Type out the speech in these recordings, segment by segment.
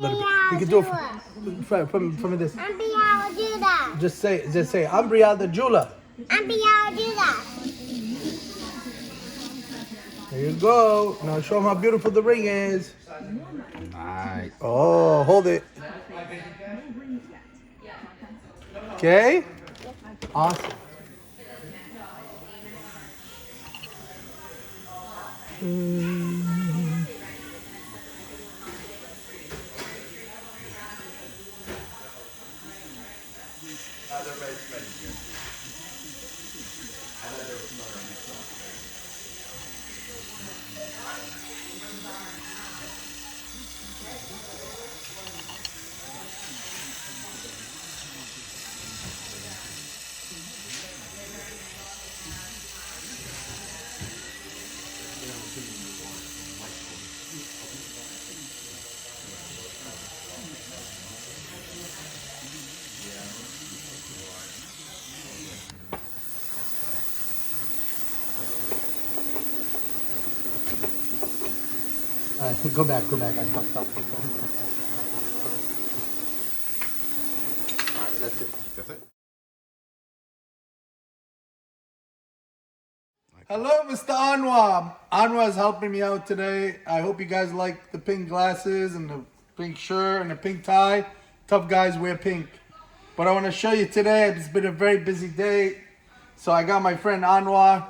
little bit. You can do it from this. Just say, I'm Brielle the jeweler. There you go. Now show them how beautiful the ring is. Nice. Oh, hold it. Okay. Awesome. All right, go back. I fucked up. All right, that's it. That's it. Hello, Mr. Anwar. Anwar is helping me out today. I hope you guys like the pink glasses and the pink shirt and the pink tie. Tough guys wear pink. But I want to show you today, it's been a very busy day. So I got my friend Anwar.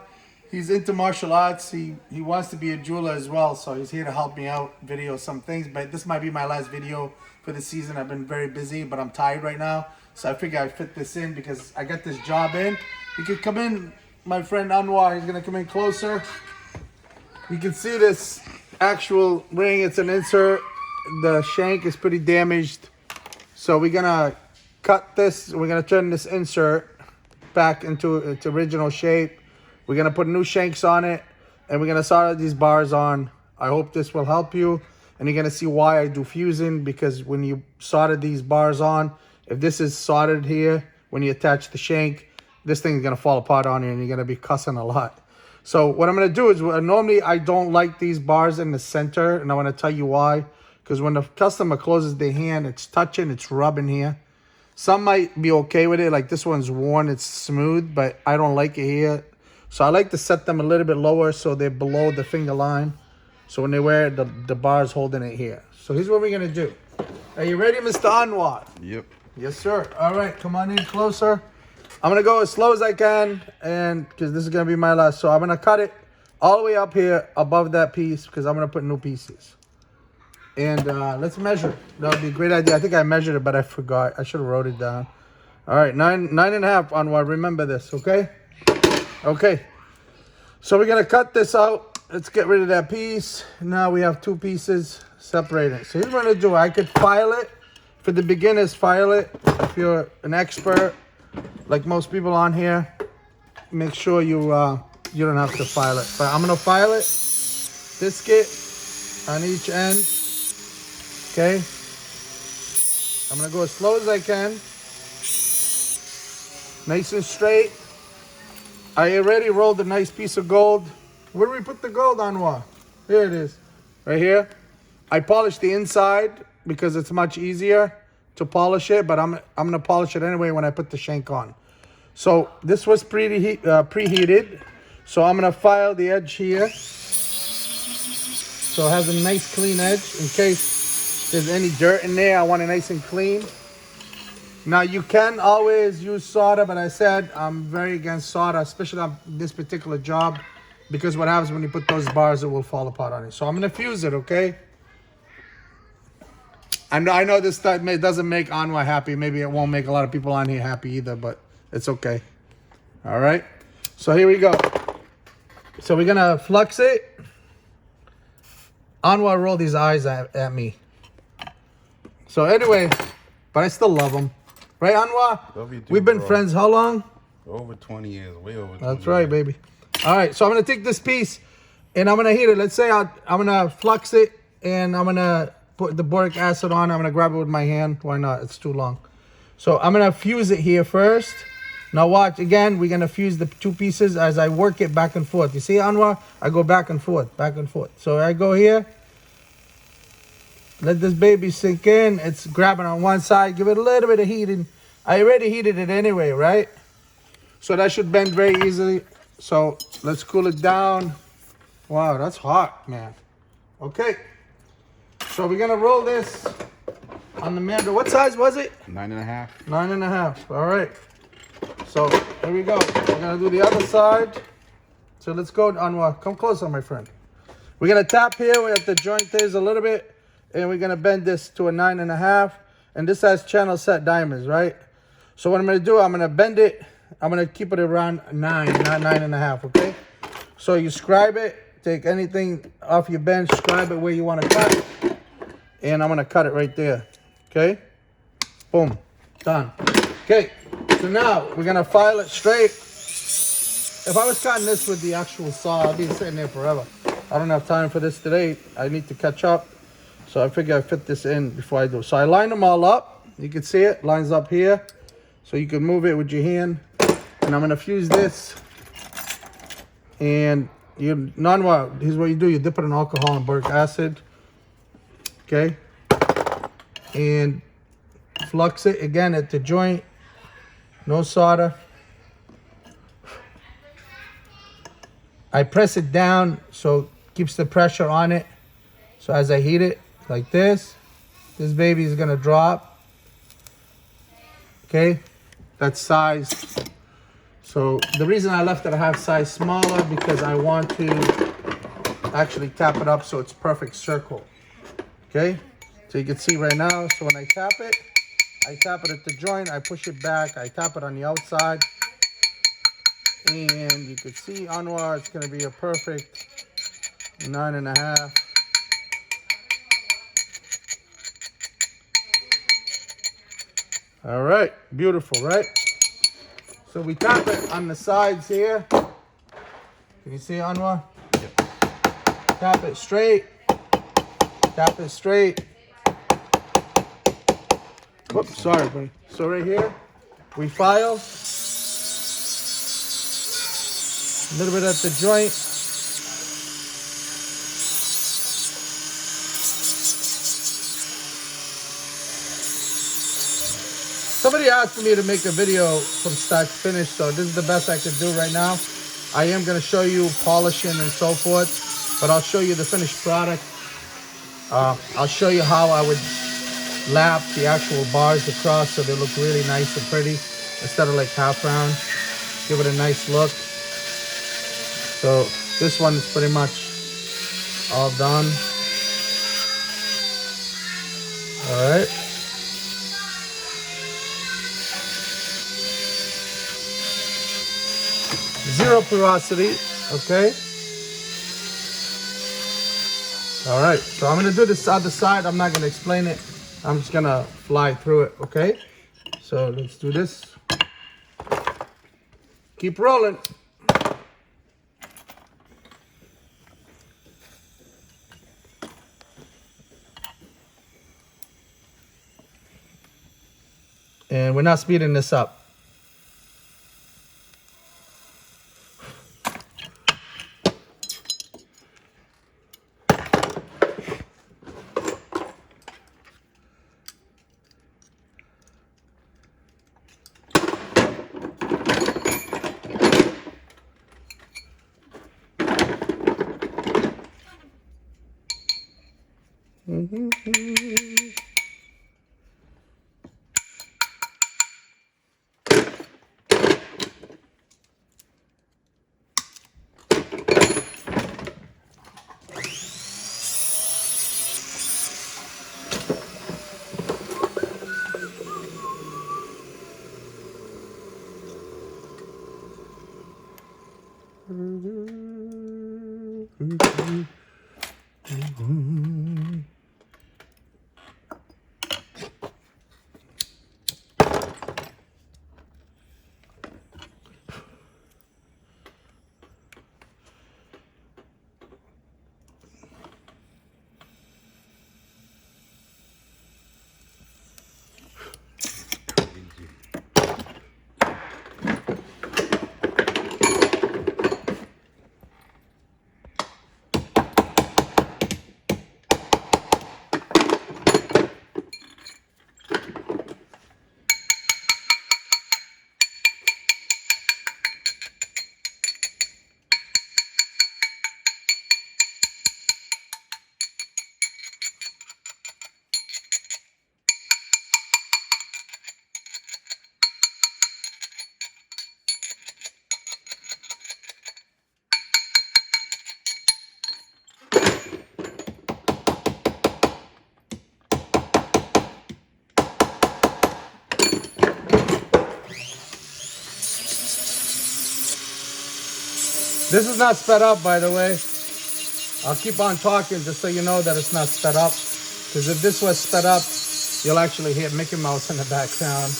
He's into martial arts. He wants to be a jeweler as well. So he's here to help me out, video some things. But this might be my last video for the season. I've been very busy, but I'm tired right now. So I figure I'd fit this in because I got this job in. You can come in, my friend Anwar. He's gonna come in closer. You can see this actual ring. It's an insert. The shank is pretty damaged. So we're gonna cut this. We're gonna turn this insert back into its original shape. We're gonna put new shanks on it, and we're gonna solder these bars on. I hope this will help you, and you're gonna see why I do fusing, because when you solder these bars on, if this is soldered here, when you attach the shank, this thing's gonna fall apart on you, and you're gonna be cussing a lot. So what I'm gonna do is, normally I don't like these bars in the center, and I wanna tell you why. Because when the customer closes their hand, it's touching, it's rubbing here. Some might be okay with it, like this one's worn, it's smooth, but I don't like it here. So I like to set them a little bit lower so they're below the finger line. So when they wear it, the bar's holding it here. So here's what we're gonna do. Are you ready, Mr. Anwar? Yep. Yes, sir. All right, come on in closer. I'm gonna go as slow as I can, and because this is gonna be my last. So I'm gonna cut it all the way up here above that piece, because I'm gonna put new pieces. And let's measure. That would be a great idea. I think I measured it, but I forgot. I should have wrote it down. All right, nine and a half, Anwar. Remember this, okay? Okay, so we're gonna cut this out. Let's get rid of that piece. Now we have two pieces separated. So here's what I'm gonna do. I could file it. For the beginners, file it. If you're an expert, like most people on here, make sure you don't have to file it. But I'm gonna file it. Biscuit on each end. Okay. I'm gonna go as slow as I can. Nice and straight. I already rolled a nice piece of gold. Where do we put the gold, Anwar? Here it is, right here. I polished the inside because it's much easier to polish it, but I'm gonna polish it anyway when I put the shank on. So this was preheated. So I'm gonna file the edge here. So it has a nice clean edge in case there's any dirt in there. I want it nice and clean. Now you can always use solder, but I said I'm very against solder, especially on this particular job, because what happens when you put those bars, it will fall apart on you. So I'm gonna fuse it, okay? I know this stuff doesn't make Anwar happy. Maybe it won't make a lot of people on here happy either, but it's okay. All right, so here we go. So we're gonna flux it. Anwar rolled his eyes at me. So anyway, but I still love him. Right, Anwar? Love you too, We've been bro. friends how long? Over 20 years, way over 20 That's right, years. baby. All right, so I'm going to take this piece, and I'm going to heat it. Let's say I'm going to flux it, and I'm going to put the boric acid on. I'm going to grab it with my hand. Why not? It's too long. So I'm going to fuse it here first. Now watch, again, we're going to fuse the two pieces as I work it back and forth. You see, Anwar? I go back and forth, back and forth. So I go here. Let this baby sink in. It's grabbing on one side. Give it a little bit of heating. I already heated it anyway, right? So that should bend very easily. So let's cool it down. Wow, that's hot, man. Okay. So we're gonna roll this on the mandrel. What size was it? 9.5. 9.5. All right. So here we go. We're gonna do the other side. So let's go, Anwar. Come closer, my friend. We're gonna tap here where the joint is a little bit, and we're gonna bend this to a 9.5. And this has channel set diamonds, right? So what I'm gonna do, I'm gonna bend it. I'm gonna keep it around 9, not 9.5. Okay. So you scribe it. Take anything off your bench, scribe it where you want to cut, and I'm gonna cut it right there. Okay. Boom. Done. Okay. So now we're gonna file it straight. If I was cutting this with the actual saw, I'd be sitting there forever. I don't have time for this today. I need to catch up. So I figure I fit this in before I do. So I line them all up. You can see it lines up here. So you can move it with your hand. And I'm gonna fuse this. And here's what you do. You dip it in alcohol and boric acid. Okay. And flux it again at the joint. No solder. I press it down so it keeps the pressure on it. So as I heat it like this baby is gonna drop. Okay, that's sized. So the reason I left it a half size smaller because I want to actually tap it up so it's perfect circle. Okay, so you can see right now. So when I tap it at the joint, I push it back, I tap it on the outside. And you can see Anwar, it's going to be a perfect 9.5. All right, beautiful, right? So you tap it on the sides here. Can you see Anwar? Yep. Tap it straight. Tap it straight. Whoops, sorry, buddy. So right here, we file. A little bit at the joint. Somebody asked me to make a video from start to finish, so this is the best I could do right now. I am going to show you polishing and so forth, but I'll show you the finished product. I'll show you how I would lap the actual bars across so they look really nice and pretty instead of like half round. Give it a nice look. So this one is pretty much all done. All right. Zero porosity, okay? All right, so I'm gonna do this other side. I'm not gonna explain it. I'm just gonna fly through it, okay? So let's do this. Keep rolling. And we're not speeding this up. This is not sped up, by the way. I'll keep on talking just so you know that it's not sped up. Because if this was sped up, you'll actually hear Mickey Mouse in the background.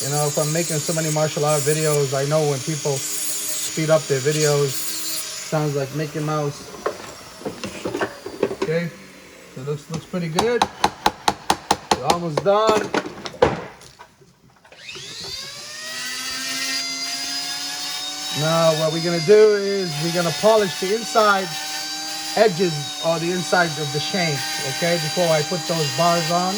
You know, if I'm making so many martial art videos, I know when people speed up their videos, sounds like Mickey Mouse. Okay, so this looks pretty good. We're almost done. Now what we're gonna do is we're gonna polish the inside edges or the inside of the shank, okay, before I put those bars on.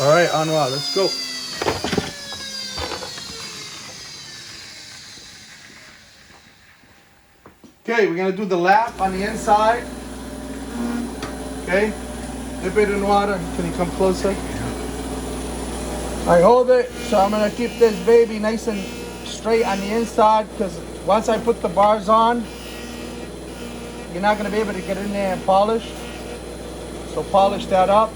All right, Anwar, let's go. Okay, we're gonna do the lap on the inside. Okay, dip it in water. Can you come closer? I hold it, so I'm gonna keep this baby nice and straight on the inside, because once I put the bars on, you're not gonna be able to get in there and polish. So polish that up.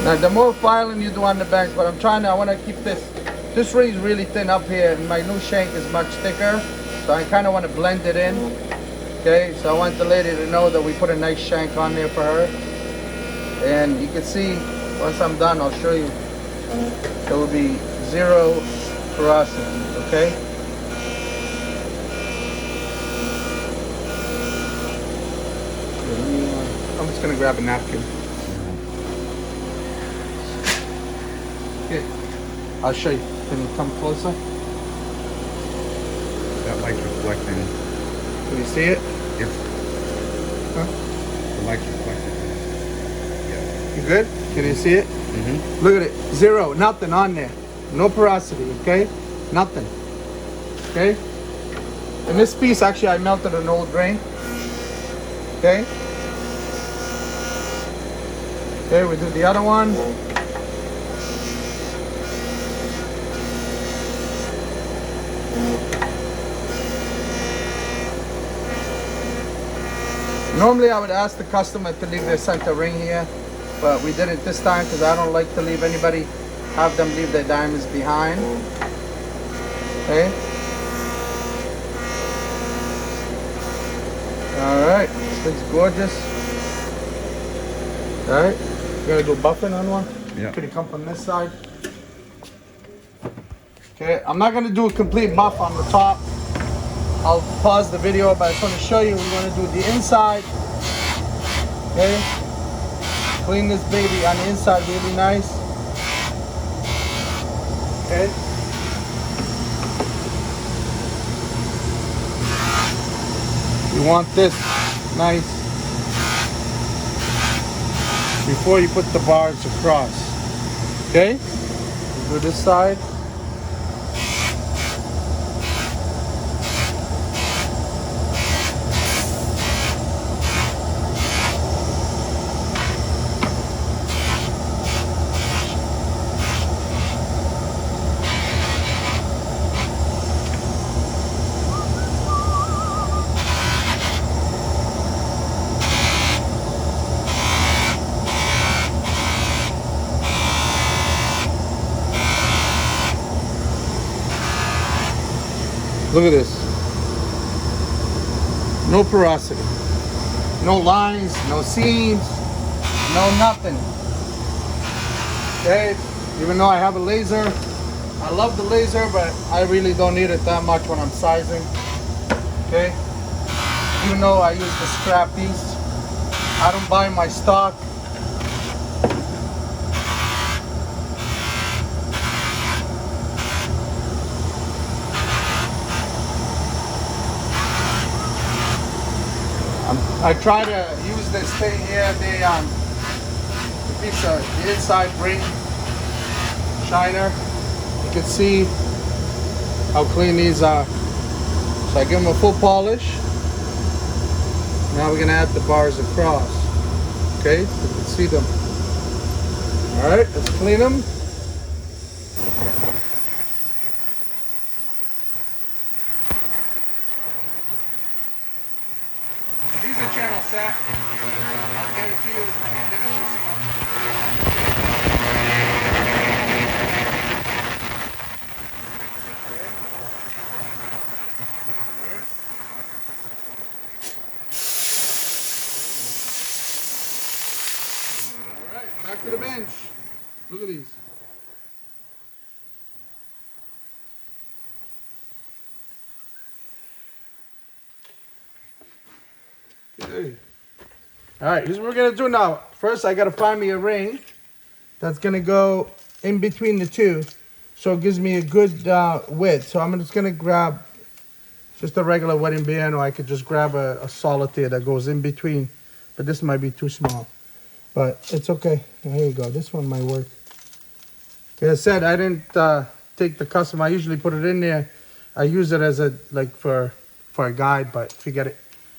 Now the more filing you do on the banks, but I want to keep this ring is really thin up here, and my new shank is much thicker, so I kind of want to blend it in. Okay, so I want the lady to know that we put a nice shank on there for her. And you can see, once I'm done, I'll show you, there will be zero porosity, okay? I'm just gonna grab a napkin. Okay, I'll show you. Can you come closer? That light's reflecting. Can you see it? Yes. Huh? The light's reflecting. Yeah. You good? Can you see it? Mm-hmm. Look at it. Zero. Nothing on there. No porosity, okay? Nothing. Okay? And this piece, actually, I melted an old drain. Okay? Okay, we do the other one. Normally I would ask the customer to leave their center ring here, but we did it this time because I don't like to have them leave their diamonds behind. Okay. Alright, this looks gorgeous. Alright, you gotta do buffing on one? Yeah. Can you come from this side? Okay, I'm not gonna do a complete buff on the top. I'll pause the video, but I just want to show you, we're going to do the inside. Okay, clean this baby on the inside really nice. Okay. You want this nice before you put the bars across. Okay, do this side. Look at this. No porosity. No lines, no seams, no nothing. Okay, even though I have a laser, I love the laser, but I really don't need it that much when I'm sizing. Okay, even though I use the scrap piece, I don't buy my stock. I try to use this thing here, the piece of the inside ring shiner. You can see how clean these are. So I give them a full polish. Now we're gonna add the bars across. Okay, you can see them. All right, let's clean them. These are channel set. I'll guarantee you you're gonna see some. All right, back to the bench. Look at these. Okay. All right, here's what we're gonna do now. First, I gotta find me a ring that's gonna go in between the two, so it gives me a good width. So I'm just gonna grab just a regular wedding band, or I could just grab a solitaire that goes in between. But this might be too small, but it's okay. Here you go. This one might work. Like I said, I didn't take the custom. I usually put it in there. I use it as a for a guide, but forget it.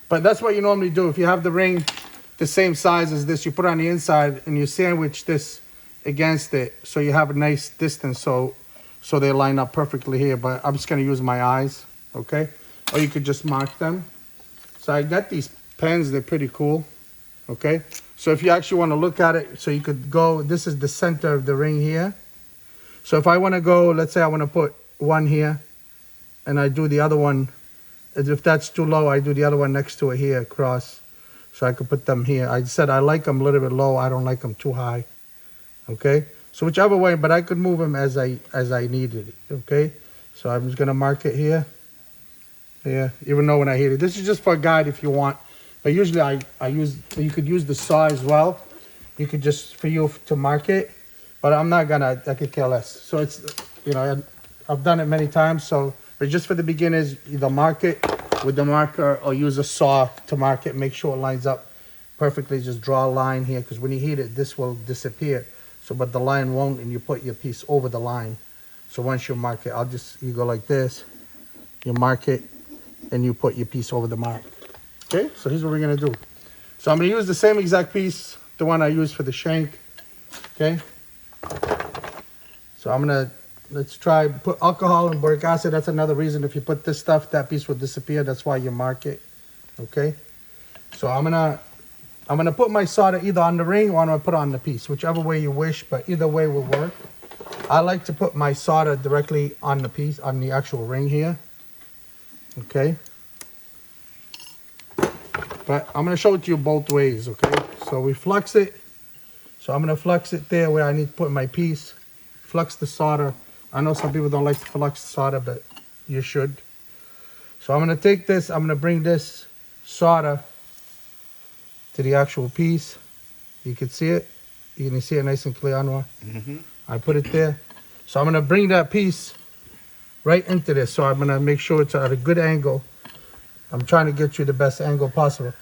But that's what you normally do. If you have the ring the same size as this, you put it on the inside and you sandwich this against it, so you have a nice distance, so they line up perfectly here. But I'm just gonna use my eyes, okay? Or you could just mark them. So I got these pens, they're pretty cool, okay? So if you actually wanna look at it, so you could go, this is the center of the ring here. So if I wanna go, let's say I wanna put one here, and I do the other one, if that's too low, I do the other one next to it here across, so I could put them here. I said I like them a little bit low. I don't like them too high. Okay, so whichever way, but I could move them as I needed it. Okay, so I'm just gonna mark it here. Yeah, even though when I hit it, this is just for a guide if you want. But usually I use, you could use the saw as well. You could just for you to mark it, but I'm not gonna. I could care less. So it's, you know, I've done it many times. So. But just for the beginners, either mark it with the marker or use a saw to mark it. Make sure it lines up perfectly. Just draw a line here, because when you heat it, this will disappear. So, but the line won't, and you put your piece over the line. So once you mark it, you go like this, you mark it, and you put your piece over the mark. Okay, so here's what we're gonna do. So I'm gonna use the same exact piece, the one I used for the shank, okay? So I'm gonna, let's try, put alcohol and boric acid. That's another reason if you put this stuff, that piece will disappear. That's why you mark it, okay? So I'm gonna put my solder either on the ring or I'm gonna put it on the piece, whichever way you wish, but either way will work. I like to put my solder directly on the piece, on the actual ring here, okay? But I'm gonna show it to you both ways, okay? So we flux it. So I'm gonna flux it there where I need to put my piece, flux the solder. I know some people don't like to flux the solder, but you should. So I'm gonna take this, I'm gonna bring this solder to the actual piece. You can see it. You can see it nice and clear, Anwar. I put it there. So I'm gonna bring that piece right into this. So I'm gonna make sure it's at a good angle. I'm trying to get you the best angle possible.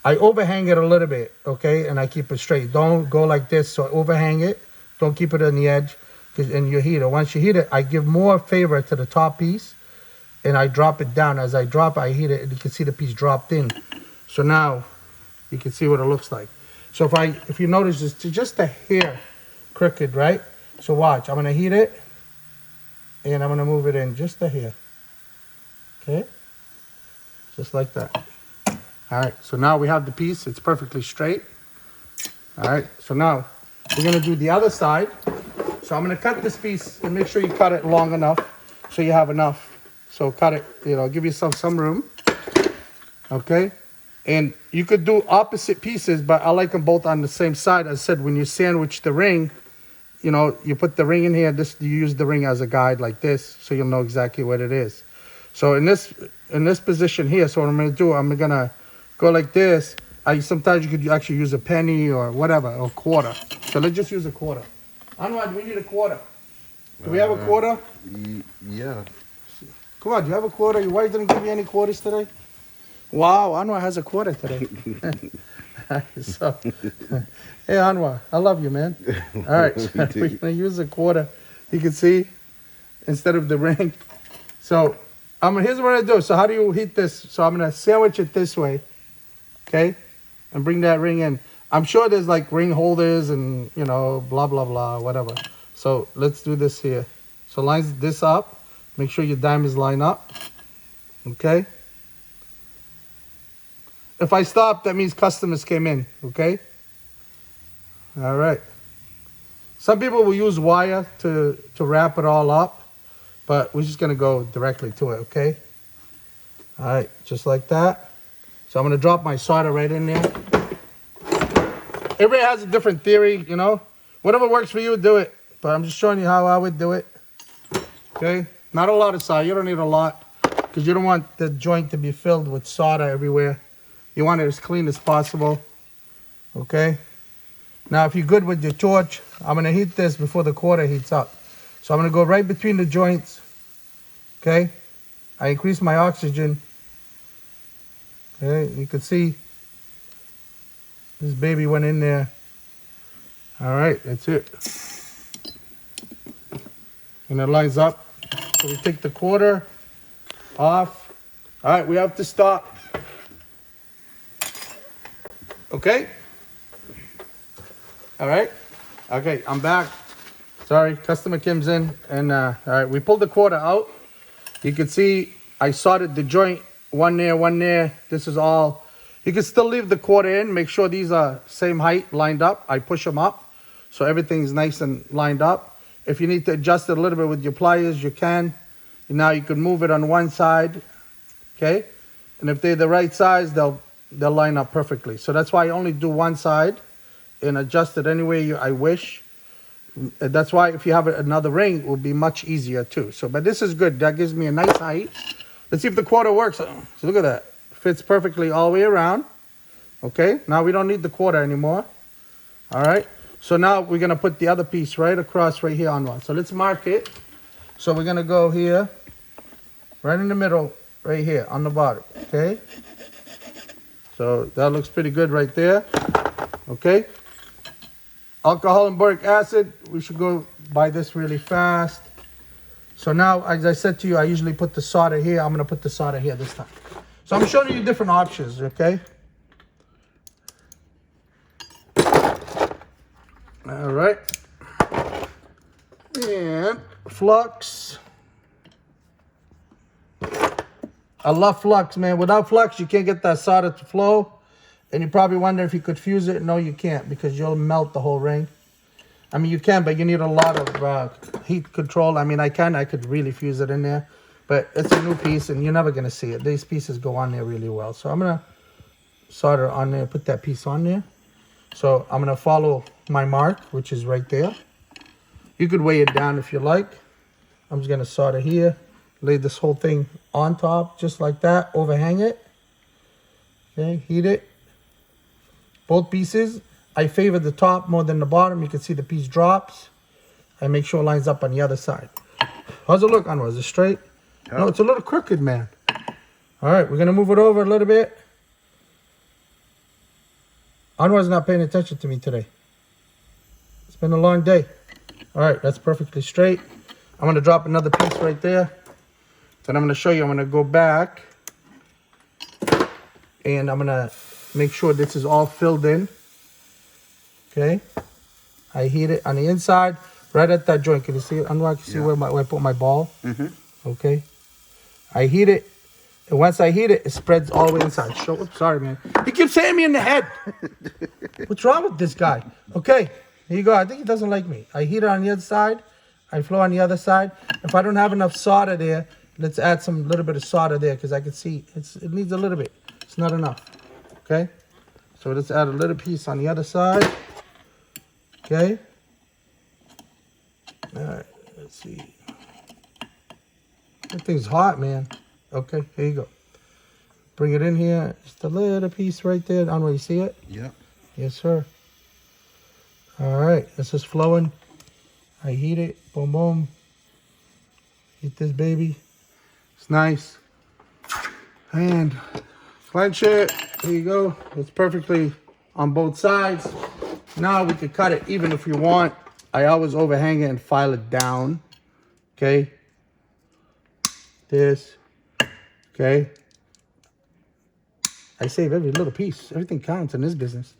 I overhang it a little bit, okay? And I keep it straight. Don't go like this, so overhang it. Don't keep it on the edge, and you heat it. Once you heat it, I give more favor to the top piece, and I drop it down. As I drop it, I heat it, and you can see the piece dropped in. So now, you can see what it looks like. So if you notice, it's just a hair crooked, right? So watch, I'm gonna heat it, and I'm gonna move it in just a hair, okay? Just like that. All right, so now we have the piece, it's perfectly straight. All right, so now we're gonna do the other side. So I'm gonna cut this piece, and make sure you cut it long enough so you have enough. So cut it, you know, give yourself some room, okay? And you could do opposite pieces, but I like them both on the same side. As I said, when you sandwich the ring, you know, you put the ring in here, you use the ring as a guide like this, so you'll know exactly what it is. So in this position here, so what I'm gonna do, I'm gonna go like this. Sometimes you could actually use a penny or whatever, or quarter. So let's just use a quarter. Anwar, do we need a quarter? Do we have a quarter? Yeah. Come on, do you have a quarter? Your wife didn't give you any quarters today? Wow, Anwar has a quarter today. So, hey Anwar, I love you, man. All right, so we're gonna use a quarter. You can see, instead of the ring. So here's what I do. So how do you heat this? So I'm gonna sandwich it this way. okay? And bring that ring in. I'm sure there's like ring holders and, you know, blah, blah, blah, whatever. So let's do this here. So line this up. Make sure your diamonds line up, okay? If I stop, that means customers came in, okay? All right. Some people will use wire to wrap it all up, but we're just gonna go directly to it, okay? All right, just like that. So I'm gonna drop my solder right in there. Everybody has a different theory, you know? Whatever works for you, do it. But I'm just showing you how I would do it, okay? Not a lot of solder, you don't need a lot, because you don't want the joint to be filled with solder everywhere. You want it as clean as possible, okay? Now, if you're good with your torch, I'm gonna heat this before the quarter heats up. So I'm gonna go right between the joints, okay? I increase my oxygen, okay? You can see this baby went in there. All right, that's it. And it lines up. So we take the quarter off. All right, we have to stop. Okay? All right. Okay, I'm back. Sorry, customer comes in and all right, we pulled the quarter out. You can see I soldered the joint, one there, one there. This is all. You can still leave the quarter in. Make sure these are same height, lined up. I push them up so everything's nice and lined up. If you need to adjust it a little bit with your pliers, you can. Now you can move it on one side, okay? And if they're the right size, they'll line up perfectly. So that's why I only do one side and adjust it any way I wish. That's why if you have another ring, it will be much easier too. So, but this is good. That gives me a nice height. Let's see if the quarter works. So look at that. Fits perfectly all the way around. Okay, now we don't need the quarter anymore. All right, so now we're gonna put the other piece right across right here on one. So let's mark it. So we're gonna go here, right in the middle, right here on the bottom, okay? So that looks pretty good right there, okay? Alcohol and boric acid, we should go buy this really fast. So now, as I said to you, I usually put the solder here. I'm gonna put the solder here this time. So I'm showing you different options, okay? All right. And flux. I love flux, man. Without flux, you can't get that solder to flow. And you probably wonder if you could fuse it. No, you can't, because you'll melt the whole ring. I mean, you can, but you need a lot of heat control. I mean, I could really fuse it in there. But it's a new piece, and you're never going to see it. These pieces go on there really well. So I'm going to solder on there, put that piece on there. So I'm going to follow my mark, which is right there. You could weigh it down if you like. I'm just going to solder here. Lay this whole thing on top, just like that. Overhang it. Okay, heat it. Both pieces. I favor the top more than the bottom. You can see the piece drops. I make sure it lines up on the other side. How's it look, Anwar? Is it straight? No, it's a little crooked, man. All right, we're going to move it over a little bit. Anwar's not paying attention to me today. It's been a long day. All right, that's perfectly straight. I'm going to drop another piece right there. Then I'm going to show you. I'm going to go back. And I'm going to make sure this is all filled in. Okay. I heat it on the inside, right at that joint. Can you see it? Anwar, can you see where I put my ball? Mm-hmm. Okay. I heat it. And once I heat it, it spreads all the way inside. Oops, sorry, man. He keeps hitting me in the head. What's wrong with this guy? Okay. Here you go. I think he doesn't like me. I heat it on the other side. I flow on the other side. If I don't have enough solder there, let's add some little bit of solder there, because I can see it needs a little bit. It's not enough. Okay. So let's add a little piece on the other side. Okay. All right. Let's see. That thing's hot, man. Okay, here you go. Bring it in here. Just a little piece right there. I don't know, you see it? Yeah. Yes, sir. All right, this is flowing. I heat it. Boom, boom. Heat this baby. It's nice. And clench it. There you go. It's perfectly on both sides. Now we can cut it even if you want. I always overhang it and file it down. Okay. This. Okay. I save every little piece. Everything counts in this business.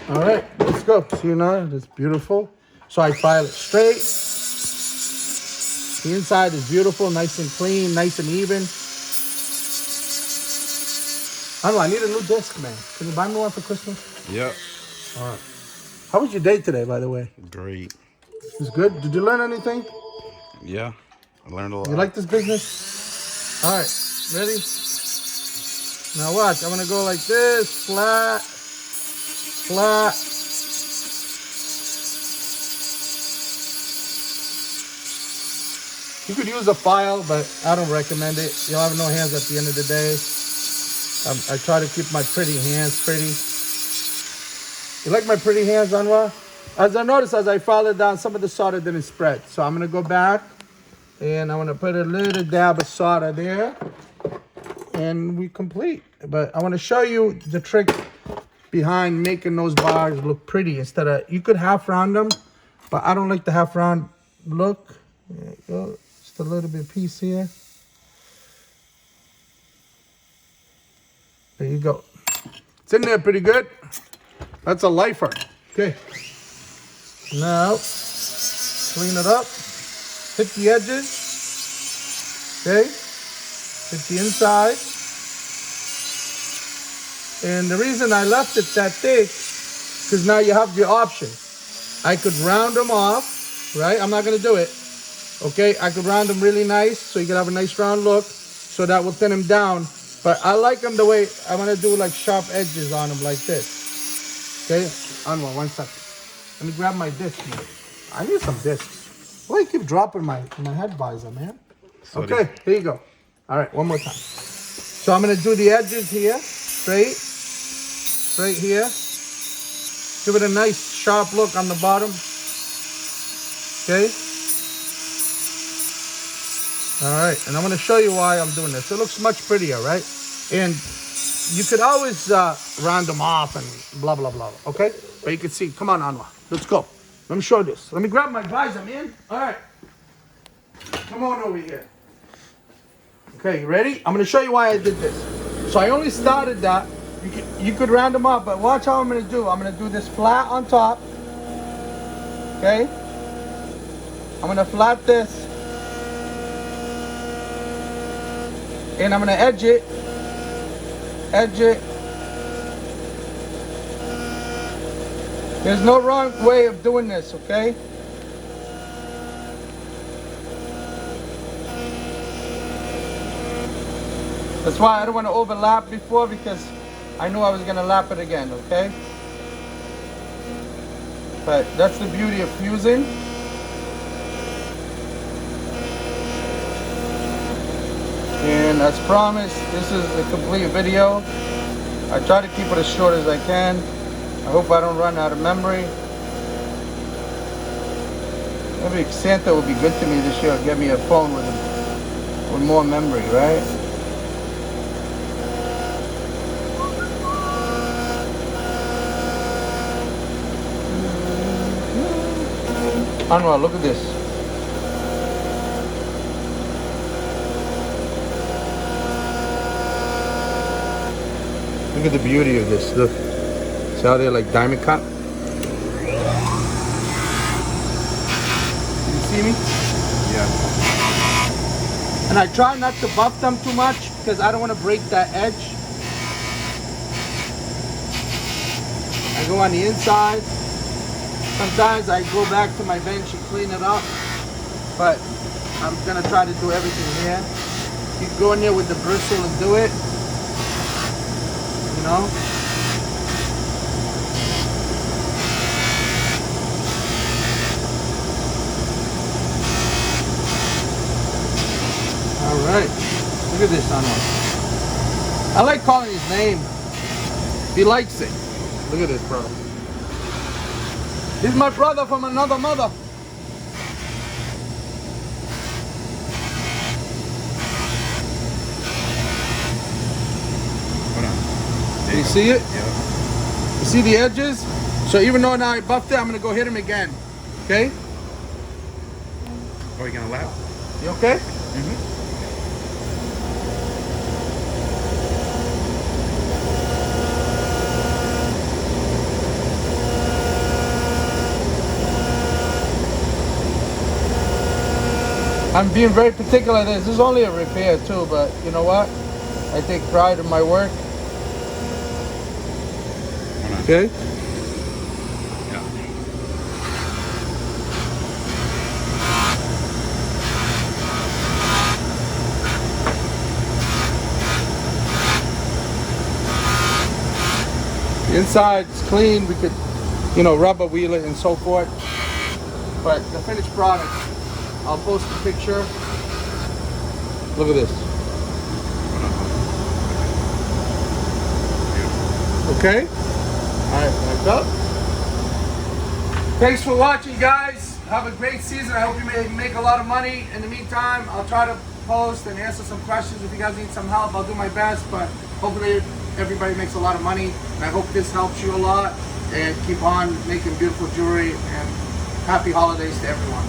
All right, let's go. See now, that's beautiful. So I file it straight. The inside is beautiful, nice and clean, nice and even. I don't know, I need a new disc, man. Can you buy me one for Christmas? Yep. All right. How was your day today, by the way? Great. It's good. Did you learn anything? Yeah. I learned a lot. You like this business? All right, ready? Now watch, I'm gonna go like this, flat, flat. You could use a file, but I don't recommend it. You'll have no hands at the end of the day. I try to keep my pretty hands pretty. You like my pretty hands, Anwar? As I noticed, as I filed it down, some of the solder didn't spread. So I'm gonna go back and I'm gonna put a little dab of solder there and we complete. But I wanna show you the trick behind making those bars look pretty instead of, you could half round them, but I don't like the half round look. There you go, just a little bit piece here. There you go. It's in there pretty good. That's a lifer. Okay. Now, clean it up. Hit the edges. Okay. Hit the inside. And the reason I left it that thick, because now you have the option. I could round them off, right? I'm not going to do it. Okay. I could round them really nice so you can have a nice round look. So that will thin them down. But I like them the way I'm going to do like sharp edges on them like this. Okay. Anwar, 1 second. Let me grab my disc here. I need some discs. Why you keep dropping my head visor, man? Sorry. Okay, here you go. All right, one more time. So I'm gonna do the edges here, straight here. Give it a nice sharp look on the bottom. Okay. All right, and I'm gonna show you why I'm doing this. It looks much prettier, right? And you could always round them off and blah, blah, blah, okay? But you can see, come on, Anwar, let's go. Let me show this. Let me grab my visor, man. All right. Come on over here. Okay, you ready? I'm gonna show you why I did this. So I only started that. You could round them up, but watch how I'm gonna do. I'm gonna do this flat on top. Okay? I'm gonna flat this. And I'm gonna edge it. Edge it. There's no wrong way of doing this, okay? That's why I don't want to overlap before, because I knew I was going to lap it again, okay? But that's the beauty of fusing. And as promised, this is the complete video. I try to keep it as short as I can. I hope I don't run out of memory. Maybe Santa will be good to me this year. Give me a phone with more memory, right? Anwar, look at this. Look at the beauty of this. Look. See how they're like diamond cut? You see me? Yeah. And I try not to buff them too much because I don't want to break that edge. I go on the inside. Sometimes I go back to my bench and clean it up. But I'm going to try to do everything here. You can go in there with the bristle and do it. You know? Alright, look at this Anwar. I like calling his name. He likes it. Look at this, bro. He's my brother from another mother. Hold on. You see it? Yeah. You see the edges? So even though now I buffed it, I'm going to go hit him again. Okay? Oh, you gonna lap? You okay? Mm-hmm. I'm being very particular. This is only a repair too, but you know what? I take pride in my work. Okay. Yeah. The inside is clean. We could, you know, rubber wheel it and so forth. But the finished product, I'll post a picture. Look at this. Okay? Alright, back up. Thanks for watching, guys. Have a great season. I hope you make a lot of money. In the meantime, I'll try to post and answer some questions. If you guys need some help, I'll do my best. But hopefully everybody makes a lot of money. And I hope this helps you a lot. And keep on making beautiful jewelry. And happy holidays to everyone.